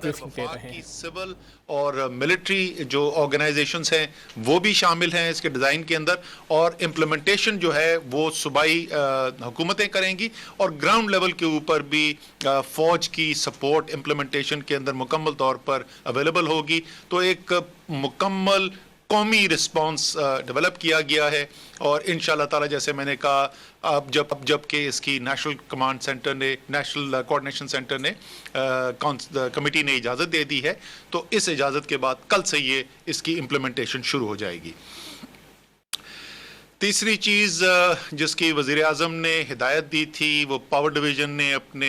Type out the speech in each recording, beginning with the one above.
اندر briefing دے وفاق رہے کی ہیں۔ سول اور ملٹری جو آرگنائزیشنز ہیں وہ بھی شامل ہیں اس کے ڈیزائن کے اندر، اور امپلیمنٹیشن جو ہے وہ صوبائی حکومتیں کریں گی، اور گراؤنڈ لیول کے اوپر بھی فوج کی سپورٹ امپلیمنٹیشن کے اندر مکمل طور پر اویلیبل ہوگی۔ تو ایک مکمل قومی رسپانس ڈیولپ کیا گیا ہے، اور انشاءاللہ تعالی جیسے میں نے کہا اب جب کہ اس کی نیشنل کمانڈ سینٹر نے، نیشنل کوآرڈینیشن سینٹر نے، کمیٹی نے اجازت دے دی ہے، تو اس اجازت کے بعد کل سے یہ اس کی امپلیمنٹیشن شروع ہو جائے گی۔ تیسری چیز جس کی وزیر اعظم نے ہدایت دی تھی، وہ پاور ڈویژن نے اپنے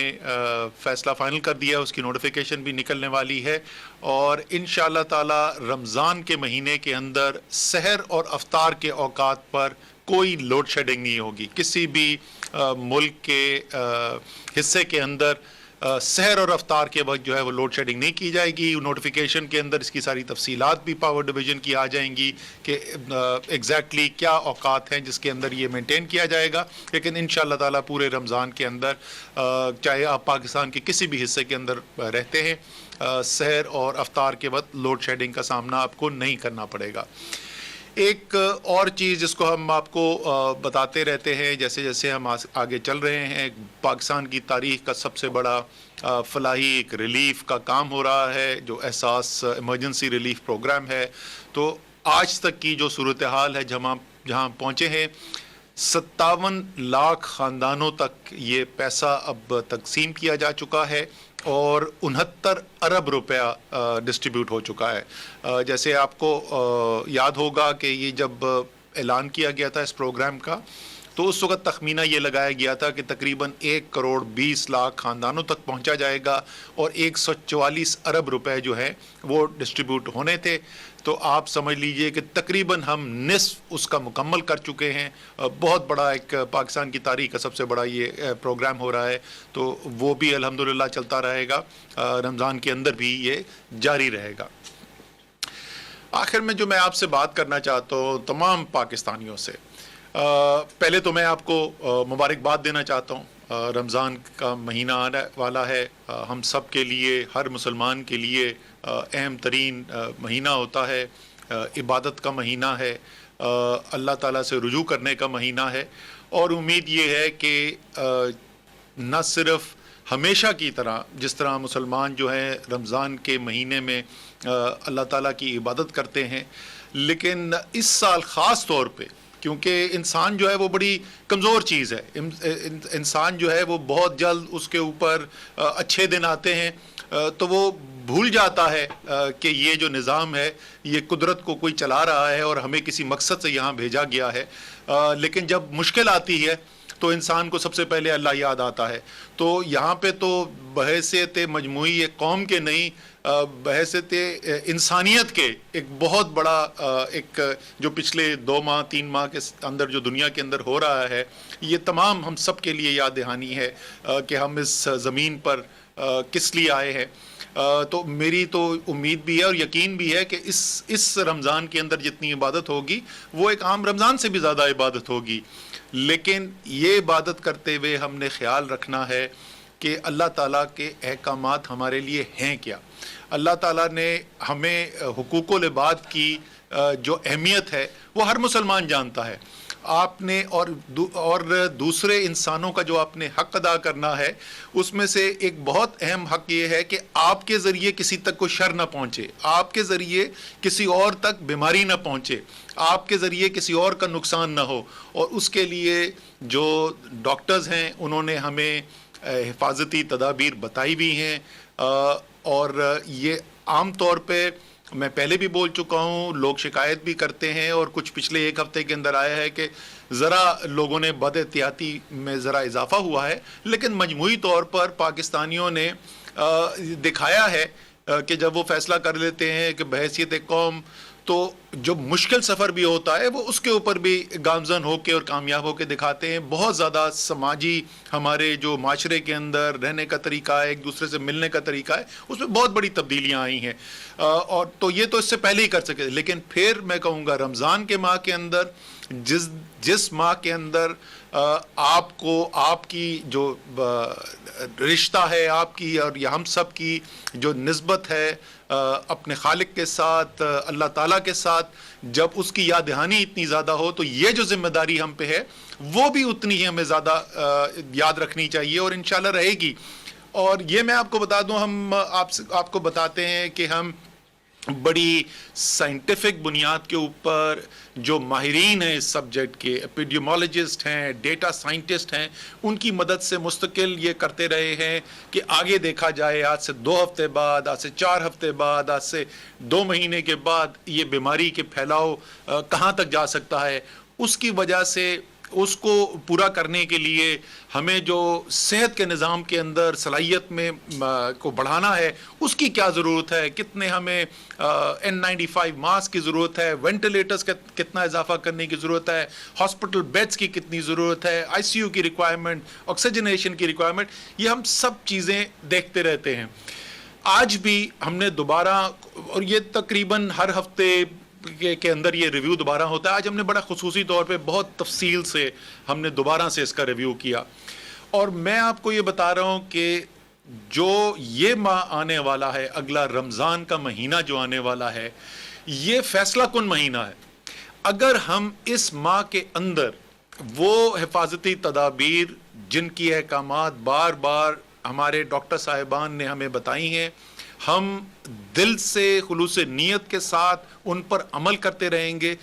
فیصلہ فائنل کر دیا، اس کی نوٹیفیکیشن بھی نکلنے والی ہے، اور انشاءاللہ تعالی رمضان کے مہینے کے اندر سحر اور افطار کے اوقات پر کوئی لوڈ شیڈنگ نہیں ہوگی۔ کسی بھی ملک کے حصے کے اندر سحر اور افطار کے وقت جو ہے وہ لوڈ شیڈنگ نہیں کی جائے گی۔ نوٹیفیکیشن کے اندر اس کی ساری تفصیلات بھی پاور ڈویژن کی آ جائیں گی کہ ایگزیکٹلی کیا اوقات ہیں جس کے اندر یہ مینٹین کیا جائے گا، لیکن انشاءاللہ تعالیٰ پورے رمضان کے اندر چاہے آپ پاکستان کے کسی بھی حصے کے اندر رہتے ہیں، سحر اور افطار کے وقت لوڈ شیڈنگ کا سامنا آپ کو نہیں کرنا پڑے گا۔ ایک اور چیز جس کو ہم آپ کو بتاتے رہتے ہیں جیسے جیسے ہم آگے چل رہے ہیں، پاکستان کی تاریخ کا سب سے بڑا فلاحی ایک ریلیف کا کام ہو رہا ہے جو احساس ایمرجنسی ریلیف پروگرام ہے۔ تو آج تک کی جو صورتحال ہے جہاں پہنچے ہیں، 57 لاکھ خاندانوں تک یہ پیسہ اب تقسیم کیا جا چکا ہے، اور 69 ارب روپیہ ڈسٹریبیوٹ ہو چکا ہے۔ جیسے آپ کو یاد ہوگا کہ یہ جب اعلان کیا گیا تھا اس پروگرام کا، تو اس وقت تخمینہ یہ لگایا گیا تھا کہ تقریباً 1 کروڑ 20 لاکھ خاندانوں تک پہنچا جائے گا، اور 144 ارب روپے جو ہیں وہ ڈسٹریبیوٹ ہونے تھے۔ تو آپ سمجھ لیجئے کہ تقریباً ہم نصف اس کا مکمل کر چکے ہیں۔ بہت بڑا ایک پاکستان کی تاریخ کا سب سے بڑا یہ پروگرام ہو رہا ہے، تو وہ بھی الحمدللہ چلتا رہے گا، رمضان کے اندر بھی یہ جاری رہے گا۔ آخر میں جو میں آپ سے بات کرنا چاہتا ہوں تمام پاکستانیوں سے، پہلے تو میں آپ کو مبارکباد دینا چاہتا ہوں۔ رمضان کا مہینہ آنے والا ہے، ہم سب کے لیے، ہر مسلمان کے لیے اہم ترین مہینہ ہوتا ہے، عبادت کا مہینہ ہے، اللہ تعالیٰ سے رجوع کرنے کا مہینہ ہے، اور امید یہ ہے کہ نہ صرف ہمیشہ کی طرح جس طرح مسلمان جو ہیں رمضان کے مہینے میں اللہ تعالیٰ کی عبادت کرتے ہیں، لیکن اس سال خاص طور پہ کیونکہ انسان جو ہے وہ بڑی کمزور چیز ہے، انسان جو ہے وہ بہت جلد اس کے اوپر اچھے دن آتے ہیں تو وہ بھول جاتا ہے کہ یہ جو نظام ہے یہ قدرت کو کوئی چلا رہا ہے اور ہمیں کسی مقصد سے یہاں بھیجا گیا ہے، لیکن جب مشکل آتی ہے تو انسان کو سب سے پہلے اللہ یاد آتا ہے۔ تو یہاں پہ تو بحیثیت مجموعی ایک قوم کے نہیں، بحیثیت انسانیت کے ایک بہت بڑا ایک جو پچھلے 2 ماہ 3 ماہ کے اندر جو دنیا کے اندر ہو رہا ہے، یہ تمام ہم سب کے لیے یاد دہانی ہے کہ ہم اس زمین پر کس لیے آئے ہیں۔ تو میری تو امید بھی ہے اور یقین بھی ہے کہ اس رمضان کے اندر جتنی عبادت ہوگی وہ ایک عام رمضان سے بھی زیادہ عبادت ہوگی، لیکن یہ عبادت کرتے ہوئے ہم نے خیال رکھنا ہے کہ اللہ تعالیٰ کے احکامات ہمارے لیے ہیں کیا۔ اللہ تعالیٰ نے ہمیں حقوق العباد کی جو اہمیت ہے وہ ہر مسلمان جانتا ہے۔ آپ نے اور دوسرے انسانوں کا جو آپ نے حق ادا کرنا ہے، اس میں سے ایک بہت اہم حق یہ ہے کہ آپ کے ذریعے کسی تک کوئی شر نہ پہنچے، آپ کے ذریعے کسی اور تک بیماری نہ پہنچے، آپ کے ذریعے کسی اور کا نقصان نہ ہو۔ اور اس کے لیے جو ڈاکٹرز ہیں انہوں نے ہمیں حفاظتی تدابیر بتائی بھی ہیں، اور یہ عام طور پہ میں پہلے بھی بول چکا ہوں، لوگ شکایت بھی کرتے ہیں، اور کچھ پچھلے 1 ہفتے کے اندر آیا ہے کہ ذرا لوگوں نے بد احتیاطی میں ذرا اضافہ ہوا ہے، لیکن مجموعی طور پر پاکستانیوں نے دکھایا ہے کہ جب وہ فیصلہ کر لیتے ہیں کہ بحیثیت قوم تو جو مشکل سفر بھی ہوتا ہے وہ اس کے اوپر بھی گامزن ہو کے اور کامیاب ہو کے دکھاتے ہیں. بہت زیادہ سماجی ہمارے جو معاشرے کے اندر رہنے کا طریقہ ہے, ایک دوسرے سے ملنے کا طریقہ ہے, اس میں بہت بڑی تبدیلیاں آئی ہیں. اور تو یہ تو اس سے پہلے ہی کر سکے, لیکن پھر میں کہوں گا رمضان کے ماہ کے اندر, جس ماہ کے اندر آپ کو آپ کی جو رشتہ ہے آپ کی اور یا ہم سب کی جو نسبت ہے اپنے خالق کے ساتھ, اللہ تعالیٰ کے ساتھ, جب اس کی یاد دہانی اتنی زیادہ ہو تو یہ جو ذمہ داری ہم پہ ہے وہ بھی اتنی ہی ہمیں زیادہ یاد رکھنی چاہیے, اور انشاءاللہ رہے گی. اور یہ میں آپ کو بتا دوں, ہم آپ کو بتاتے ہیں کہ ہم بڑی سائنٹیفک بنیاد کے اوپر جو ماہرین ہیں اس سبجیکٹ کے, ایپیڈیمولوجسٹ ہیں, ڈیٹا سائنٹسٹ ہیں, ان کی مدد سے مستقل یہ کرتے رہے ہیں کہ آگے دیکھا جائے آج سے 2 ہفتے بعد, آج سے 4 ہفتے بعد, آج سے 2 مہینے کے بعد یہ بیماری کے پھیلاؤ کہاں تک جا سکتا ہے. اس کی وجہ سے اس کو پورا کرنے کے لیے ہمیں جو صحت کے نظام کے اندر صلاحیت میں کو بڑھانا ہے اس کی کیا ضرورت ہے, کتنے ہمیں N95 ماسک کی ضرورت ہے, وینٹیلیٹرز کا کتنا اضافہ کرنے کی ضرورت ہے, ہاسپٹل بیڈز کی کتنی ضرورت ہے, ICU کی ریکوائرمنٹ, آکسیجنیشن کی ریکوائرمنٹ, یہ ہم سب چیزیں دیکھتے رہتے ہیں. آج بھی ہم نے دوبارہ, اور یہ تقریباً ہر ہفتے کے اندر یہ ریویو دوبارہ ہوتا ہے, آج ہم نے بڑا خصوصی طور پہ بہت تفصیل سے ہم نے دوبارہ سے اس کا ریویو کیا. اور میں آپ کو یہ بتا رہا ہوں کہ جو یہ ماہ آنے والا ہے, اگلا رمضان کا مہینہ جو آنے والا ہے, یہ فیصلہ کن مہینہ ہے. اگر ہم اس ماہ کے اندر وہ حفاظتی تدابیر جن کی احکامات بار بار ہمارے ڈاکٹر صاحبان نے ہمیں بتائی ہیں, ہم دل سے خلوص نیت کے ساتھ ان پر عمل کرتے رہیں گے,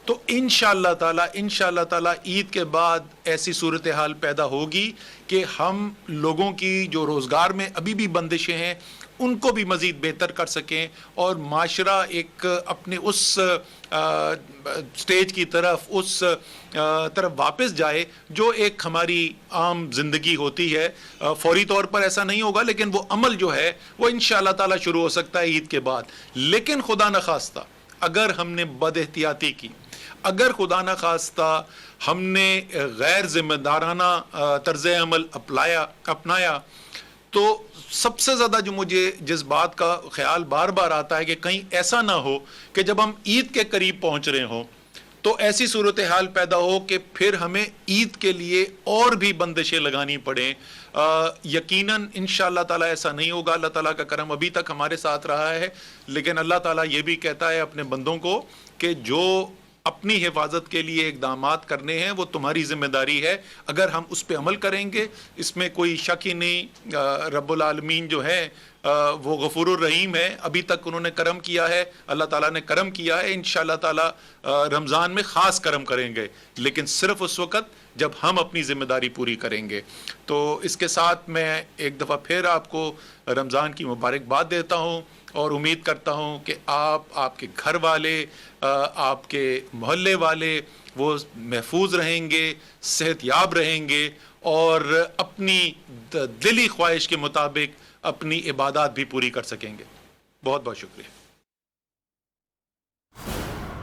تو انشاءاللہ تعالی عید کے بعد ایسی صورتحال پیدا ہوگی کہ ہم لوگوں کی جو روزگار میں ابھی بھی بندشیں ہیں ان کو بھی مزید بہتر کر سکیں, اور معاشرہ ایک اپنے اس سٹیج کی طرف واپس جائے جو ایک ہماری عام زندگی ہوتی ہے. فوری طور پر ایسا نہیں ہوگا, لیکن وہ عمل جو ہے وہ انشاءاللہ تعالی شروع ہو سکتا ہے عید کے بعد. لیکن خدا نخواستہ اگر ہم نے بد احتیاطی کی, اگر خدا نخواستہ ہم نے غیر ذمہ دارانہ طرز عمل اپنایا, تو سب سے زیادہ جو مجھے جس بات کا خیال بار بار آتا ہے کہ کہیں ایسا نہ ہو کہ جب ہم عید کے قریب پہنچ رہے ہوں تو ایسی صورتحال پیدا ہو کہ پھر ہمیں عید کے لیے اور بھی بندشیں لگانی پڑیں. یقیناً انشاءاللہ تعالیٰ ایسا نہیں ہوگا. اللہ تعالیٰ کا کرم ابھی تک ہمارے ساتھ رہا ہے, لیکن اللہ تعالیٰ یہ بھی کہتا ہے اپنے بندوں کو کہ جو اپنی حفاظت کے لیے اقدامات کرنے ہیں وہ تمہاری ذمہ داری ہے, اگر ہم اس پہ عمل کریں گے اس میں کوئی شک ہی نہیں. رب العالمین جو ہے وہ غفور الرحیم ہے, ابھی تک انہوں نے کرم کیا ہے, اللہ تعالیٰ نے کرم کیا ہے, انشاءاللہ تعالیٰ رمضان میں خاص کرم کریں گے, لیکن صرف اس وقت جب ہم اپنی ذمہ داری پوری کریں گے. تو اس کے ساتھ میں ایک دفعہ پھر آپ کو رمضان کی مبارکباد دیتا ہوں, اور امید کرتا ہوں کہ آپ کے گھر والے, آپ کے محلے والے وہ محفوظ رہیں گے, صحت یاب رہیں گے, اور اپنی دلی خواہش کے مطابق اپنی عبادات بھی پوری کر سکیں گے. بہت بہت شکریہ.